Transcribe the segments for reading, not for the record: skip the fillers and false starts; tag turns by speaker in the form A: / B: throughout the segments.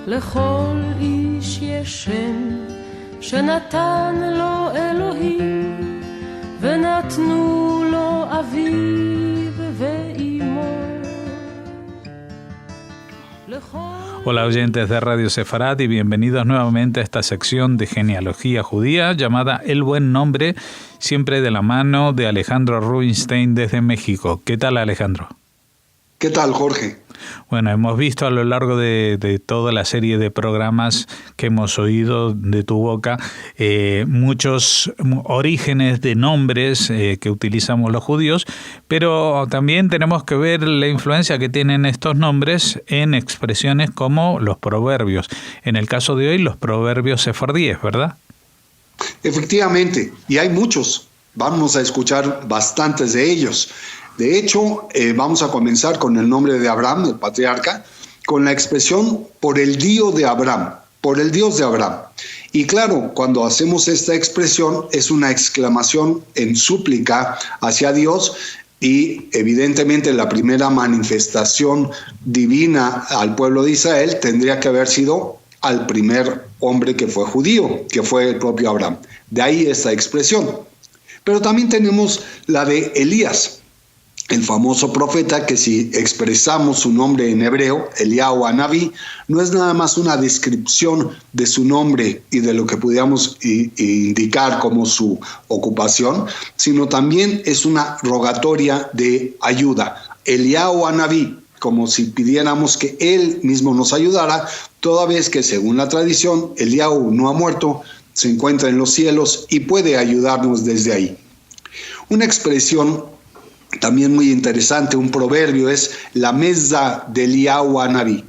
A: לכל איש יש שם שנתן לו אלוהים ונתנו לו אביו ואימו.
B: Hola oyentes de Radio Sefarad y bienvenidos nuevamente a esta sección de genealogía judía llamada El Buen Nombre, siempre de la mano de Alejandro Rubinstein desde México. ¿Qué tal, Alejandro?
C: ¿Qué tal, Jorge?
B: Bueno, hemos visto a lo largo de toda la serie de programas que hemos oído de tu boca muchos orígenes de nombres que utilizamos los judíos, pero también tenemos que ver la influencia que tienen estos nombres en expresiones como los proverbios. En el caso de hoy, los proverbios sefardíes, ¿verdad?
C: Efectivamente, y hay muchos. Vamos a escuchar bastantes de ellos. De hecho, vamos a comenzar con el nombre de Abraham, el patriarca, con la expresión por el Dios de Abraham, por el Dios de Abraham. Y claro, cuando hacemos esta expresión es una exclamación en súplica hacia Dios y evidentemente la primera manifestación divina al pueblo de Israel tendría que haber sido al primer hombre que fue judío, que fue el propio Abraham. De ahí esta expresión. Pero también tenemos la de Elías, el famoso profeta que si expresamos su nombre en hebreo, Eliyahu Hanaví, no es nada más una descripción de su nombre y de lo que pudiéramos indicar como su ocupación, sino también es una rogatoria de ayuda. Eliyahu Hanaví, como si pidiéramos que él mismo nos ayudara, toda vez que según la tradición, Eliyahu no ha muerto, se encuentra en los cielos y puede ayudarnos desde ahí. Una expresión también muy interesante, un proverbio, es la mesa de Eliyahu Hanaví,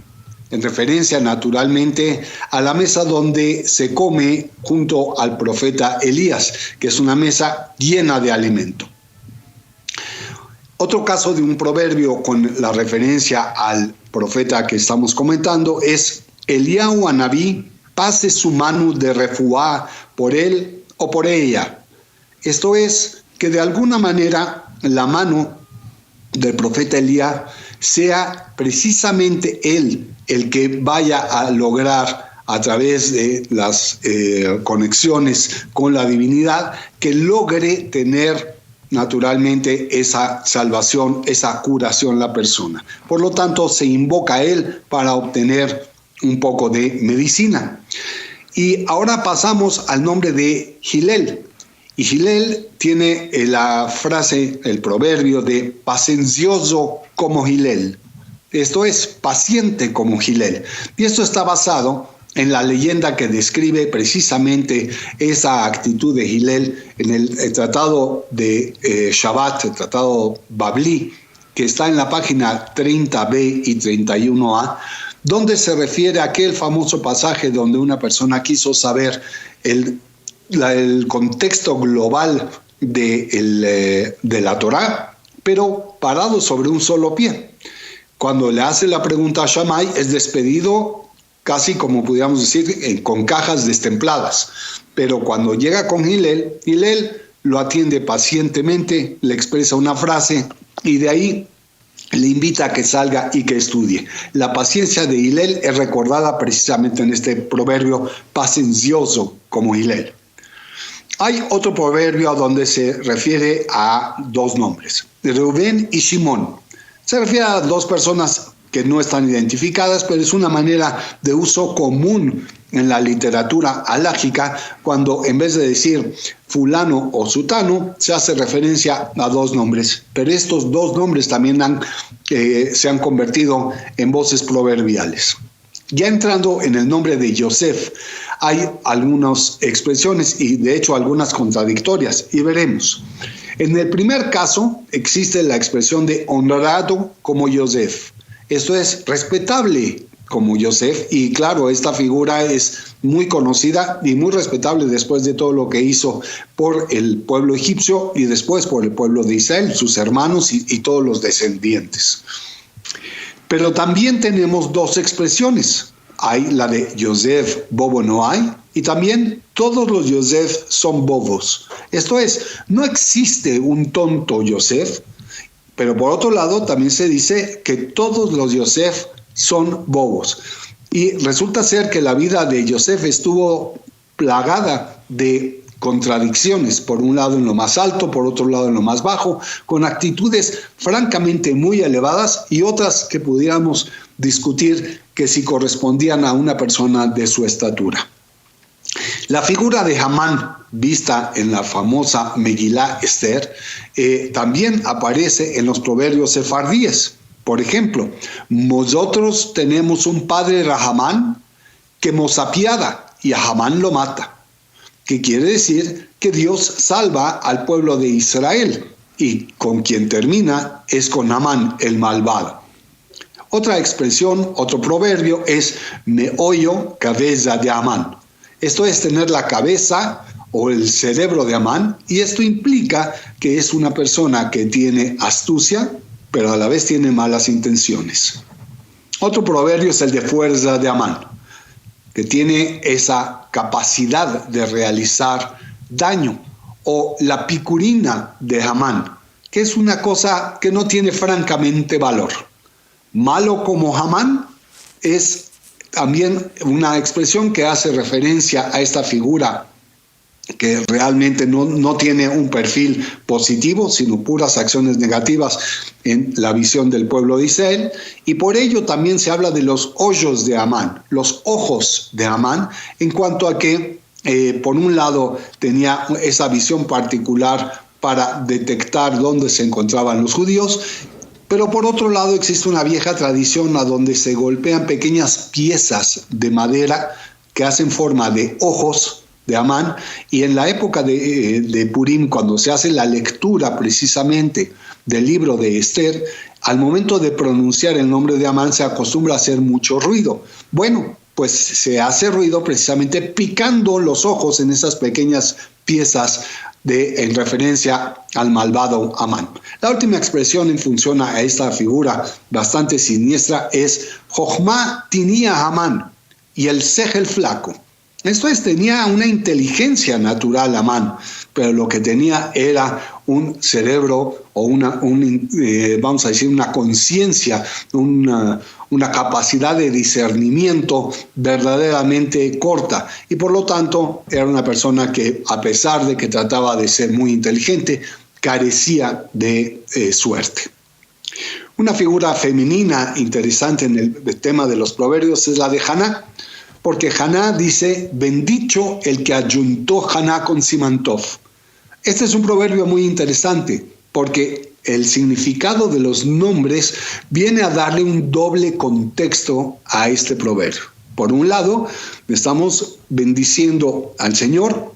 C: en referencia naturalmente a la mesa donde se come junto al profeta Elías, que es una mesa llena de alimento. Otro caso de un proverbio con la referencia al profeta que estamos comentando es Eliyahu Hanaví, pase su mano de refuá por él o por ella. Esto es que de alguna manera la mano del profeta Elías sea precisamente él el que vaya a lograr a través de las conexiones con la divinidad, que logre tener naturalmente esa salvación, esa curación la persona. Por lo tanto, se invoca a él para obtener un poco de medicina. Y ahora pasamos al nombre de Hillel. Y Hillel tiene la frase, el proverbio de paciencioso como Hillel. Esto es, paciente como Hillel. Y esto está basado en la leyenda que describe precisamente esa actitud de Hillel en el tratado de Shabbat, el tratado Babli, que está en la página 30b y 31a, donde se refiere a aquel famoso pasaje donde una persona quiso saber el contexto global de la Torá, pero parado sobre un solo pie. Cuando le hace la pregunta a Shammai, es despedido casi como pudiéramos decir con cajas destempladas. Pero cuando llega con Hillel, Hillel lo atiende pacientemente, le expresa una frase y de ahí le invita a que salga y que estudie. La paciencia de Hillel es recordada precisamente en este proverbio paciencioso como Hillel. Hay otro proverbio donde se refiere a dos nombres, Rubén y Shimón. Se refiere a dos personas que no están identificadas, pero es una manera de uso común en la literatura halágica, cuando en vez de decir fulano o sutano, se hace referencia a dos nombres. Pero estos dos nombres también se han convertido en voces proverbiales. Ya entrando en el nombre de Yosef, hay algunas expresiones y de hecho algunas contradictorias, y veremos. En el primer caso existe la expresión de honrado como Yosef. Esto es respetable como Yosef, y claro, esta figura es muy conocida y muy respetable después de todo lo que hizo por el pueblo egipcio y después por el pueblo de Israel, sus hermanos y todos los descendientes. Pero también tenemos dos expresiones. Hay la de Yosef bobo no hay, y también todos los Yosef son bobos. Esto es, no existe un tonto Yosef, pero por otro lado también se dice que todos los Yosef son bobos. Y resulta ser que la vida de Yosef estuvo plagada de contradicciones, por un lado en lo más alto, por otro lado en lo más bajo, con actitudes francamente muy elevadas y otras que pudiéramos discutir que si correspondían a una persona de su estatura. La figura de Hamán, vista en la famosa Megilá Esther, también aparece en los proverbios sefardíes. Por ejemplo, nosotros tenemos un padre Rahamán que nos apiada y a Hamán lo mata, que quiere decir que Dios salva al pueblo de Israel y con quien termina es con Hamán el malvado. Otra expresión, otro proverbio es meollo cabeza de Hamán. Esto es tener la cabeza o el cerebro de Hamán, y esto implica que es una persona que tiene astucia, pero a la vez tiene malas intenciones. Otro proverbio es el de fuerza de Hamán, que tiene esa capacidad de realizar daño, o la picurina de Hamán, que es una cosa que no tiene francamente valor. Malo como Hamán es también una expresión que hace referencia a esta figura que realmente no tiene un perfil positivo, sino puras acciones negativas en la visión del pueblo de Israel, y por ello también se habla de los hoyos de Hamán, los ojos de Hamán, en cuanto a que por un lado tenía esa visión particular para detectar dónde se encontraban los judíos, pero por otro lado existe una vieja tradición a donde se golpean pequeñas piezas de madera que hacen forma de ojos de Hamán, y en la época de Purim, cuando se hace la lectura precisamente del libro de Esther, al momento de pronunciar el nombre de Hamán se acostumbra a hacer mucho ruido. Bueno, pues se hace ruido precisamente picando los ojos en esas pequeñas piezas en referencia al malvado Hamán. La última expresión en función a esta figura bastante siniestra es Jochma tinía Hamán, y el sejel flaco. Esto es, tenía una inteligencia natural Hamán, pero lo que tenía era un cerebro o vamos a decir, una conciencia, una capacidad de discernimiento verdaderamente corta, y por lo tanto era una persona que, a pesar de que trataba de ser muy inteligente, carecía de suerte. Una figura femenina interesante en el tema de los proverbios es la de Haná, porque Haná dice, bendito el que ayuntó Haná con Simantov. Este es un proverbio muy interesante, porque el significado de los nombres viene a darle un doble contexto a este proverbio. Por un lado, estamos bendiciendo al Señor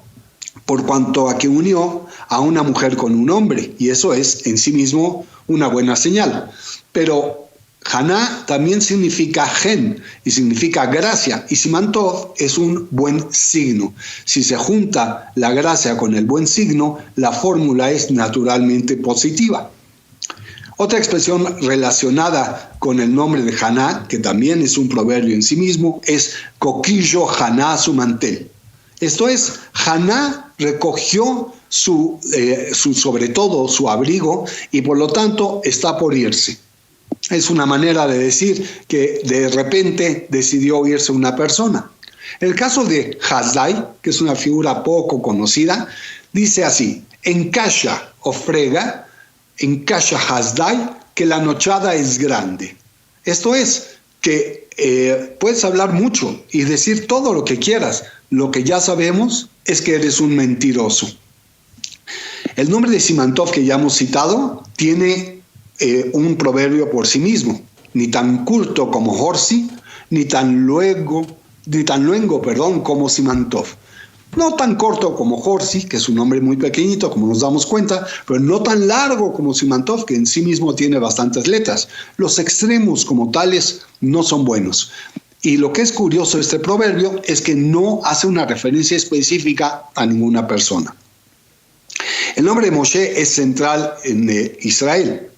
C: por cuanto a que unió a una mujer con un hombre, y eso es en sí mismo una buena señal. Pero Haná también significa gen y significa gracia, y Simantov es un buen signo. Si se junta la gracia con el buen signo, la fórmula es naturalmente positiva. Otra expresión relacionada con el nombre de Haná, que también es un proverbio en sí mismo, es coquillo Haná su mantel. Esto es, Haná recogió sobre todo su abrigo, y por lo tanto está por irse. Es una manera de decir que de repente decidió irse una persona. El caso de Hasdai, que es una figura poco conocida, dice así: en kasha o frega, en kasha Hasdai, que la nochada es grande. Esto es, que puedes hablar mucho y decir todo lo que quieras. Lo que ya sabemos es que eres un mentiroso. El nombre de Simantov que ya hemos citado tiene un proverbio por sí mismo: ni tan curto como Horsi, ni tan luengo como Simantov. No tan corto como Horsi, que es un nombre muy pequeñito, como nos damos cuenta, pero no tan largo como Simantov, que en sí mismo tiene bastantes letras. Los extremos como tales no son buenos. Y lo que es curioso de este proverbio es que no hace una referencia específica a ninguna persona. El nombre de Moshe es central en Israel,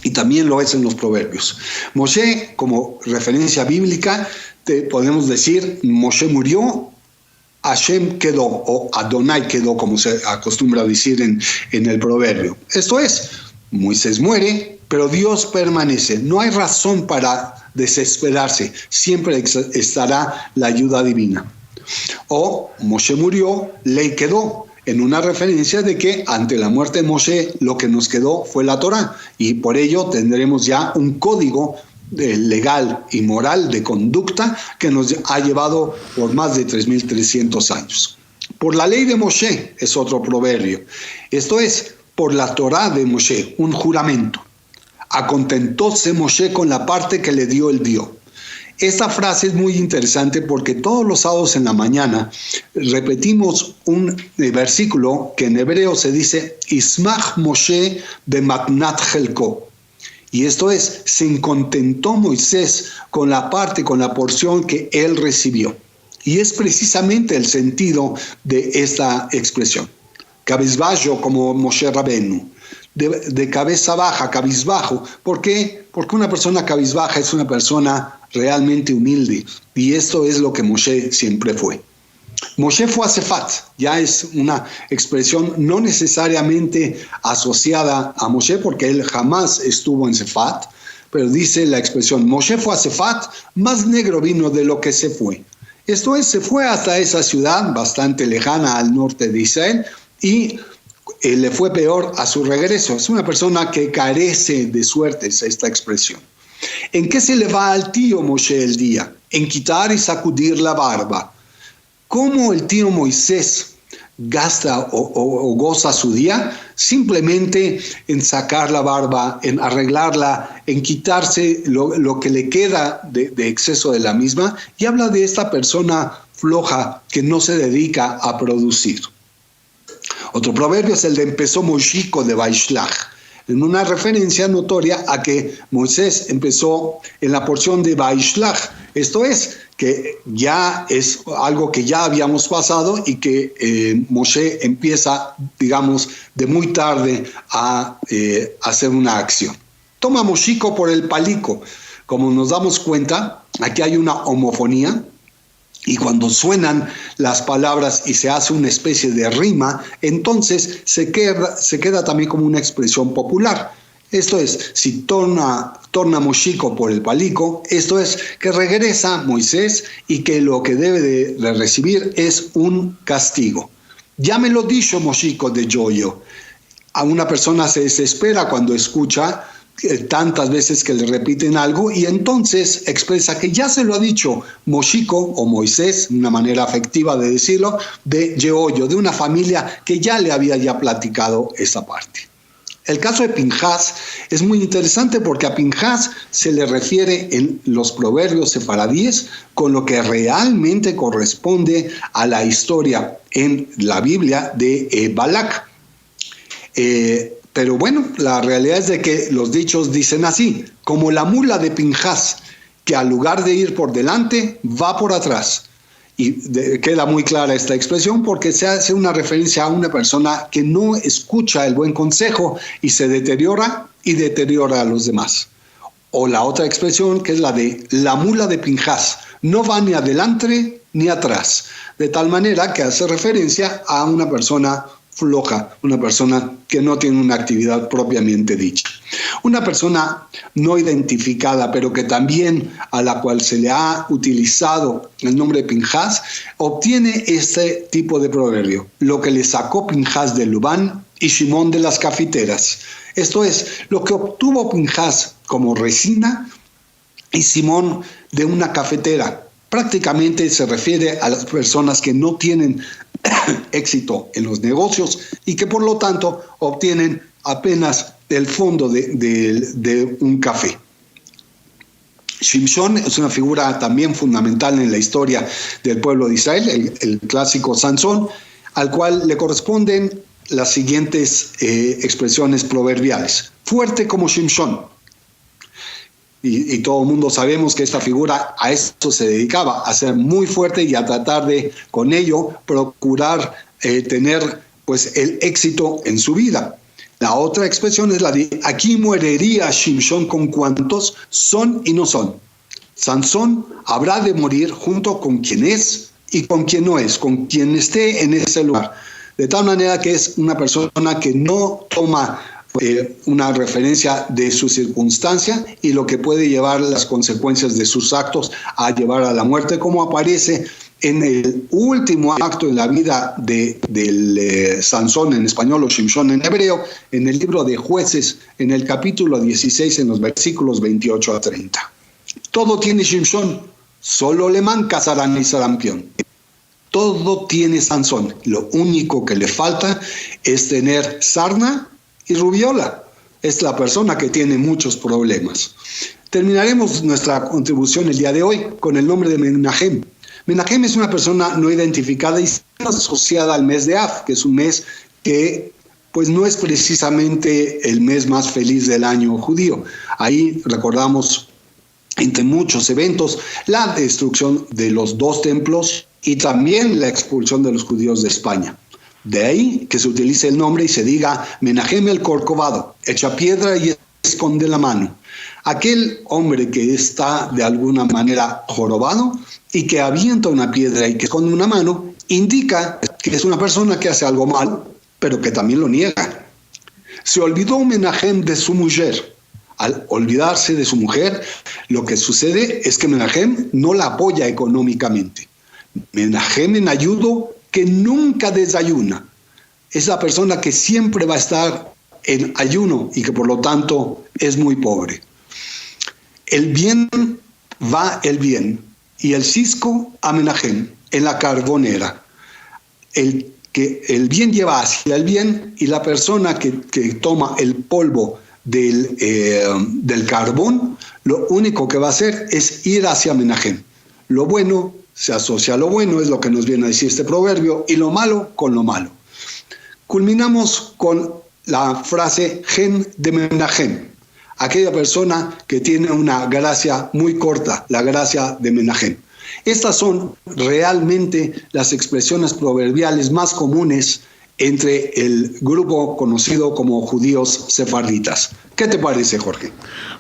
C: y también lo es en los proverbios. Moshe, como referencia bíblica, podemos decir, Moshe murió, Hashem quedó, o Adonai quedó, como se acostumbra a decir en el proverbio. Esto es, Moisés muere, pero Dios permanece. No hay razón para desesperarse. Siempre estará la ayuda divina. O Moshe murió, ley quedó, en una referencia de que ante la muerte de Moshe lo que nos quedó fue la Torá, y por ello tendremos ya un código legal y moral de conducta que nos ha llevado por más de 3.300 años. Por la ley de Moshe es otro proverbio. Esto es, por la Torá de Moshe, un juramento. Acontentóse Moshe con la parte que le dio el Dios. Esta frase es muy interesante porque todos los sábados en la mañana repetimos un versículo que en hebreo se dice Ismach Moshe bematnat chelko. Y esto es, se contentó Moisés con la parte, con la porción que él recibió. Y es precisamente el sentido de esta expresión. Cabizbajo como Moshe Rabenu. De cabeza baja, cabizbajo. ¿Por qué? Porque una persona cabizbaja es una persona realmente humilde. Y esto es lo que Moshe siempre fue. Moshe fue a Sefat. Ya es una expresión no necesariamente asociada a Moshe, porque él jamás estuvo en Sefat. Pero dice la expresión, Moshe fue a Sefat, más negro vino de lo que se fue. Esto es, se fue hasta esa ciudad bastante lejana al norte de Israel y le fue peor a su regreso. Es una persona que carece de suerte, es esta expresión. ¿En qué se le va al tío Moshe el día? En quitar y sacudir la barba. ¿Cómo el tío Moisés gasta o goza su día? Simplemente en sacar la barba, en arreglarla, en quitarse lo que le queda de exceso de la misma, y habla de esta persona floja que no se dedica a producir. Otro proverbio es el de empezó Moshiko de Vaishlach, en una referencia notoria a que Moisés empezó en la porción de Vaishlach. Esto es, que ya es algo que ya habíamos pasado y que Moshe empieza, digamos, de muy tarde a hacer una acción. Toma Moshiko por el palico. Como nos damos cuenta, aquí hay una homofonía, y cuando suenan las palabras y se hace una especie de rima, entonces se queda también como una expresión popular. Esto es, si torna Moshiko por el palico, esto es que regresa Moisés y que lo que debe de recibir es un castigo. Ya me lo dicho Moshiko de Yoyo. A una persona se desespera cuando escucha tantas veces que le repiten algo y entonces expresa que ya se lo ha dicho Moshiko o Moisés, una manera afectiva de decirlo, de Yehoyo, de una familia que ya le había ya platicado esa parte. El caso de Pinhas es muy interesante porque a Pinhas se le refiere en los proverbios sefaradíes con lo que realmente corresponde a la historia en la Biblia de Balac. Pero bueno, la realidad es de que los dichos dicen así, como la mula de Pinhas, que al lugar de ir por delante, va por atrás. Y queda muy clara esta expresión porque se hace una referencia a una persona que no escucha el buen consejo y se deteriora y deteriora a los demás. O la otra expresión que es la de la mula de Pinhas, no va ni adelante ni atrás. De tal manera que hace referencia a una persona floja, una persona que no tiene una actividad propiamente dicha. Una persona no identificada, pero que también a la cual se le ha utilizado el nombre de Pinhas, obtiene este tipo de proverbio. Lo que le sacó Pinhas de Lubán y Shimón de las cafeteras. Esto es, lo que obtuvo Pinhas como resina y Simón de una cafetera. Prácticamente se refiere a las personas que no tienen éxito en los negocios y que por lo tanto obtienen apenas el fondo de un café. Shimshon es una figura también fundamental en la historia del pueblo de Israel, el clásico Sansón, al cual le corresponden las siguientes expresiones proverbiales. Fuerte como Shimshon. Y todo el mundo sabemos que esta figura a eso se dedicaba, a ser muy fuerte y a tratar de, con ello, procurar tener pues, el éxito en su vida. La otra expresión es la de, aquí moriría Shimshon con cuantos son y no son. Sansón habrá de morir junto con quien es y con quien no es, con quien esté en ese lugar. De tal manera que es una persona que no toma una referencia de su circunstancia y lo que puede llevar las consecuencias de sus actos a llevar a la muerte, como aparece en el último acto en la vida del Sansón en español o Shimshon en hebreo, en el libro de Jueces, en el capítulo 16, en los versículos 28 a 30. Todo tiene Shimshon, solo le manca Sarán y Sarampión. Todo tiene Sansón. Lo único que le falta es tener sarna y rubiola. Es la persona que tiene muchos problemas. Terminaremos nuestra contribución el día de hoy con el nombre de Menahem. Menahem es una persona no identificada y asociada al mes de Av, que es un mes que pues no es precisamente el mes más feliz del año judío. Ahí recordamos, entre muchos eventos, la destrucción de los 2 templos y también la expulsión de los judíos de España. De ahí que se utilice el nombre y se diga Menahem el Corcovado, echa piedra y esconde la mano. Aquel hombre que está de alguna manera jorobado y que avienta una piedra y que esconde una mano, indica que es una persona que hace algo mal, pero que también lo niega. Se olvidó Menahem de su mujer. Al olvidarse de su mujer, lo que sucede es que Menahem no la apoya económicamente. Menahem en ayudo que nunca desayuna. Es la persona que siempre va a estar en ayuno y que por lo tanto es muy pobre. El bien va el bien y el cisco a Menahem en la carbonera. El bien lleva hacia el bien y la persona que toma el polvo del carbón, lo único que va a hacer es ir hacia Menahem. Lo bueno se asocia a lo bueno, es lo que nos viene a decir este proverbio, y lo malo con lo malo. Culminamos con la frase gen de Menahem, aquella persona que tiene una gracia muy corta, la gracia de Menahem. Estas son realmente las expresiones proverbiales más comunes entre el grupo conocido como judíos sefarditas. ¿Qué te parece, Jorge?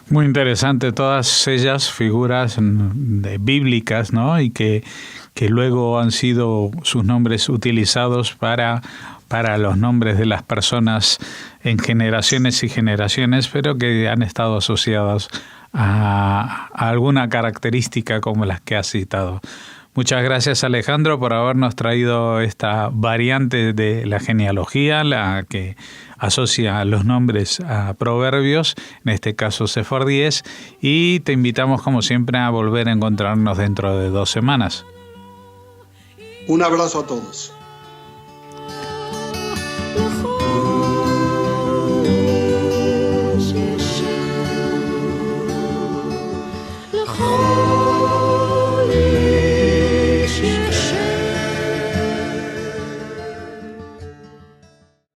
B: Muy interesante, todas ellas figuras bíblicas, ¿no? Y que luego han sido sus nombres utilizados para los nombres de las personas en generaciones y generaciones, pero que han estado asociadas a alguna característica como las que has citado. Muchas gracias, Alejandro, por habernos traído esta variante de la genealogía, la que asocia los nombres a proverbios, en este caso sefardíes, y te invitamos como siempre a volver a encontrarnos dentro de 2 semanas.
C: Un abrazo a todos.
A: Oh